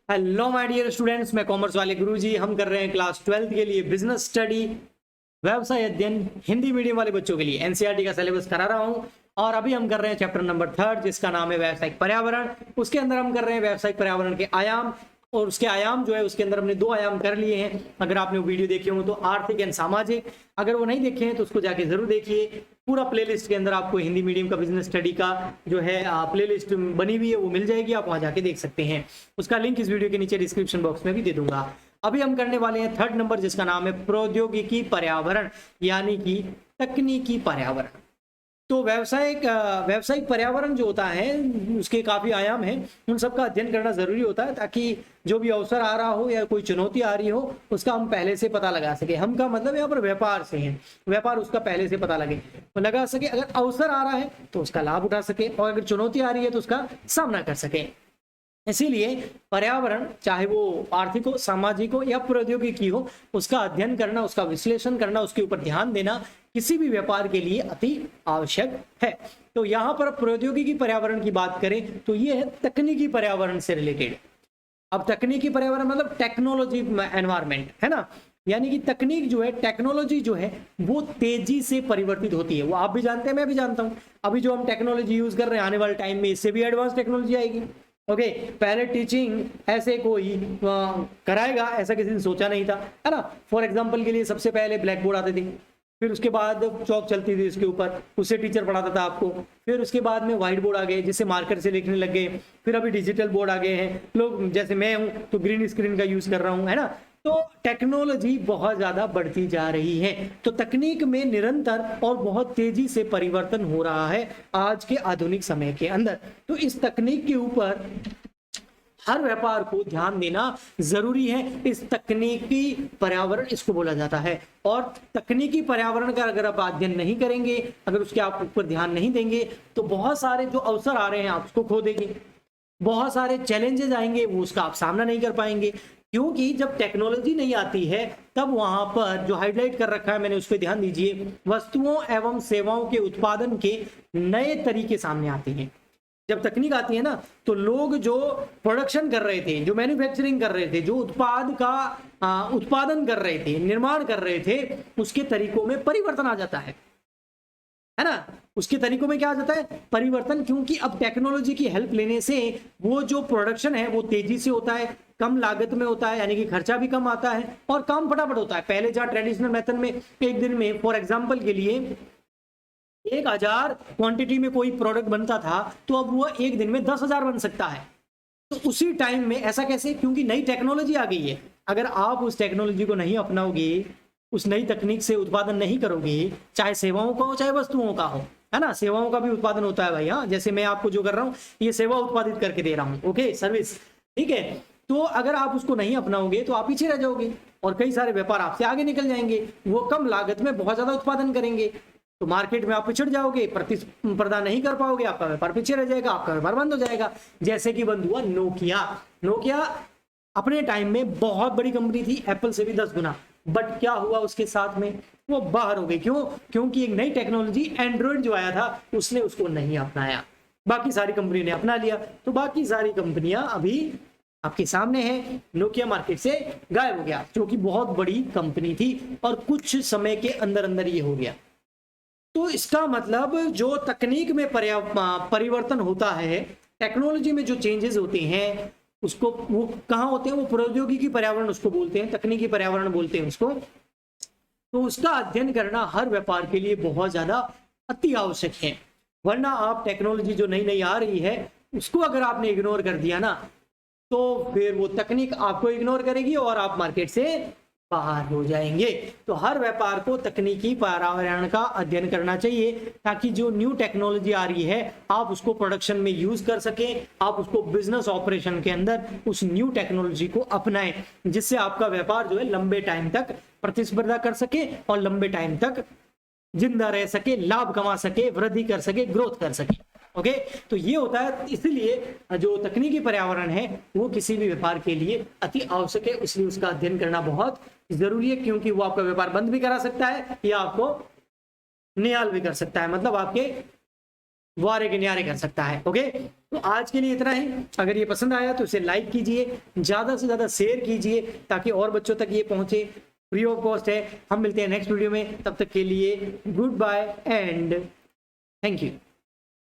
Hello my dear students, मैं commerce वाले गुरुजी। हम कर रहे हैं क्लास 12th के लिए बिजनेस स्टडी, व्यवसाय अध्ययन हिंदी मीडियम वाले बच्चों के लिए एनसीईआरटी का सिलेबस करा रहा हूं। और अभी हम कर रहे हैं चैप्टर नंबर 3 जिसका नाम है व्यावसायिक पर्यावरण। उसके अंदर हम कर रहे हैं व्यावसायिक पर्यावरण के आयाम, और उसके आयाम जो है उसके अंदर हमने 2 आयाम कर लिए हैं। अगर आपने वो वीडियो देखे हो तो आर्थिक एंड सामाजिक, अगर वो नहीं देखे हैं तो उसको जाके जरूर देखिए। पूरा प्लेलिस्ट के अंदर आपको हिंदी मीडियम का बिजनेस स्टडी का जो है प्लेलिस्ट बनी हुई है वो मिल जाएगी, आप वहां जाके देख सकते हैं। उसका लिंक इस वीडियो के नीचे डिस्क्रिप्शन बॉक्स में भी दे दूंगा। अभी हम करने वाले हैं 3rd नंबर जिसका नाम है प्रौद्योगिकी पर्यावरण, यानी कि तकनीकी पर्यावरण। तो व्यावसायिक पर्यावरण जो होता है उसके काफी आयाम हैं, उन सब का अध्ययन करना जरूरी होता है ताकि जो भी अवसर आ रहा हो या कोई चुनौती आ रही हो उसका हम पहले से पता लगा सके। हम का मतलब यहाँ पर व्यापार से है, व्यापार उसका पहले से पता लगा सके। अगर अवसर आ रहा है तो उसका लाभ उठा सके, और अगर चुनौती आ रही है तो उसका सामना कर सके। इसीलिए पर्यावरण, चाहे वो आर्थिक हो, सामाजिक हो या प्रौद्योगिकी हो, उसका अध्ययन करना, उसका विश्लेषण करना, उसके ऊपर ध्यान देना किसी भी व्यापार के लिए अति आवश्यक है। तो यहाँ पर प्रौद्योगिकी पर्यावरण की बात करें तो ये है तकनीकी पर्यावरण से रिलेटेड। अब तकनीकी पर्यावरण मतलब टेक्नोलॉजी एनवायरमेंट है ना, यानी कि तकनीक जो है, टेक्नोलॉजी जो है वो तेजी से परिवर्तित होती है। वो आप भी जानते हैं, मैं भी जानता हूं। अभी जो हम टेक्नोलॉजी यूज कर रहे हैं, आने वाले टाइम में इससे भी एडवांस टेक्नोलॉजी आएगी। ओके, पहले टीचिंग ऐसे कोई कराएगा ऐसा किसी ने सोचा नहीं था, है ना। फॉर एग्जांपल के लिए सबसे पहले ब्लैक बोर्ड आते थे, फिर उसके बाद चौक चलती थी उसके ऊपर, उससे टीचर पढ़ाता था आपको। फिर उसके बाद में व्हाइट बोर्ड आ गए जिससे मार्कर से लिखने लग गए। फिर अभी डिजिटल बोर्ड आ गए हैं, लोग जैसे मैं हूं तो ग्रीन स्क्रीन का यूज कर रहा हूं, है ना। तो टेक्नोलॉजी बहुत ज्यादा बढ़ती जा रही है। तो तकनीक में निरंतर और बहुत तेजी से परिवर्तन हो रहा है आज के आधुनिक समय के अंदर। तो इस तकनीक के ऊपर हर व्यापार को ध्यान देना जरूरी है। इस तकनीकी पर्यावरण इसको बोला जाता है। और तकनीकी पर्यावरण का अगर आप अध्ययन नहीं करेंगे, अगर उसके आप ऊपर ध्यान नहीं देंगे, तो बहुत सारे जो अवसर आ रहे हैं आप उसको खो देंगे। बहुत सारे चैलेंजेस आएंगे, वो उसका आप सामना नहीं कर पाएंगे। क्योंकि जब टेक्नोलॉजी नहीं आती है तब वहां पर जो हाईलाइट कर रखा है मैंने, उस पर ध्यान दीजिए, वस्तुओं एवं सेवाओं के उत्पादन के नए तरीके सामने आते हैं। जब तकनीक आती है ना तो लोग जो प्रोडक्शन कर रहे थे, जो मैन्युफैक्चरिंग कर रहे थे, जो उत्पाद का उत्पादन कर रहे थे, निर्माण कर रहे थे, उसके तरीकों में परिवर्तन आ जाता है ना। उसके तरीकों में क्या आ जाता है? परिवर्तन। क्योंकि अब टेक्नोलॉजी की हेल्प लेने से वो जो प्रोडक्शन है वो तेजी से होता है, कम लागत में होता है, यानी कि खर्चा भी कम आता है और काम फटाफट होता है। पहले जहां ट्रेडिशनल मेथड में एक दिन में, फॉर एग्जाम्पल के लिए 1000 क्वांटिटी में कोई प्रोडक्ट बनता था, तो अब वो एक दिन में 10,000 बन सकता है। तो उसी टाइम में ऐसा कैसे? क्योंकि नई टेक्नोलॉजी आ गई है। अगर आप उस टेक्नोलॉजी को नहीं अपनाओगे, उस नई तकनीक से उत्पादन नहीं करोगे, चाहे सेवाओं का हो चाहे वस्तुओं का हो, है ना। सेवाओं का भी उत्पादन होता है भाई, हाँ। जैसे मैं आपको जो कर रहा हूँ ये सेवा उत्पादित करके दे रहा हूँ, ओके, सर्विस, ठीक है। तो अगर आप उसको नहीं अपनाओगे तो आप पीछे रह जाओगे और कई सारे व्यापार आपसे आगे निकल जाएंगे। वो कम लागत में बहुत ज्यादा उत्पादन करेंगे, तो मार्केट में आप पिछड़ जाओगे, प्रतिस्पर्धा नहीं कर पाओगे, आपका व्यापार पीछे रह जाएगा, आपका व्यापार बंद हो जाएगा। जैसे कि बंद हुआ नोकिया अपने टाइम में बहुत बड़ी कंपनी थी, एप्पल से भी 10 गुना। बट क्या हुआ उसके साथ में? वो बाहर हो गई। क्यों? क्योंकि एक नई टेक्नोलॉजी एंड्रॉइड जो आया था उसने उसको नहीं अपनाया, बाकी सारी कंपनी ने अपना लिया। तो बाकी सारी कंपनियां अभी आपके सामने है। नोकिया मार्केट से गायब हो गया, जो कि बहुत बड़ी कंपनी थी, और कुछ समय के अंदर अंदर ये हो गया। तो इसका मतलब जो तकनीक में परिवर्तन होता है, टेक्नोलॉजी में जो चेंजेस होते हैं, उसको वो कहाँ होते हैं? वो प्रौद्योगिकी पर्यावरण उसको बोलते हैं, तकनीकी पर्यावरण बोलते हैं उसको। तो उसका अध्ययन करना हर व्यापार के लिए बहुत ज्यादा अति आवश्यक है। वरना आप टेक्नोलॉजी जो नई नई आ रही है उसको अगर आपने इग्नोर कर दिया ना, तो फिर वो तकनीक आपको इग्नोर करेगी और आप मार्केट से बाहर हो जाएंगे। तो हर व्यापार को तकनीकी पर्यावरण का अध्ययन करना चाहिए ताकि जो न्यू टेक्नोलॉजी आ रही है आप उसको प्रोडक्शन में यूज कर सकें, आप उसको बिजनेस ऑपरेशन के अंदर उस न्यू टेक्नोलॉजी को अपनाएं, जिससे आपका व्यापार जो है लंबे टाइम तक प्रतिस्पर्धा कर सके और लंबे टाइम तक जिंदा रह सके, लाभ कमा सके, वृद्धि कर सके, ग्रोथ कर सके। ओके, तो ये होता है। इसलिए जो तकनीकी पर्यावरण है वो किसी भी व्यापार के लिए अति आवश्यक है, इसलिए उसका अध्ययन करना बहुत जरूरी है। क्योंकि वो आपका व्यापार बंद भी करा सकता है या आपको निहाल भी कर सकता है, मतलब आपके वारे के न्यारे कर सकता है। ओके, तो आज के लिए इतना ही। अगर ये पसंद आया तो इसे लाइक कीजिए, ज्यादा से ज्यादा शेयर कीजिए ताकि और बच्चों तक ये पहुंचे। फ्री ऑफ कॉस्ट है। हम मिलते हैं नेक्स्ट वीडियो में, तब तक के लिए good bye and thank you.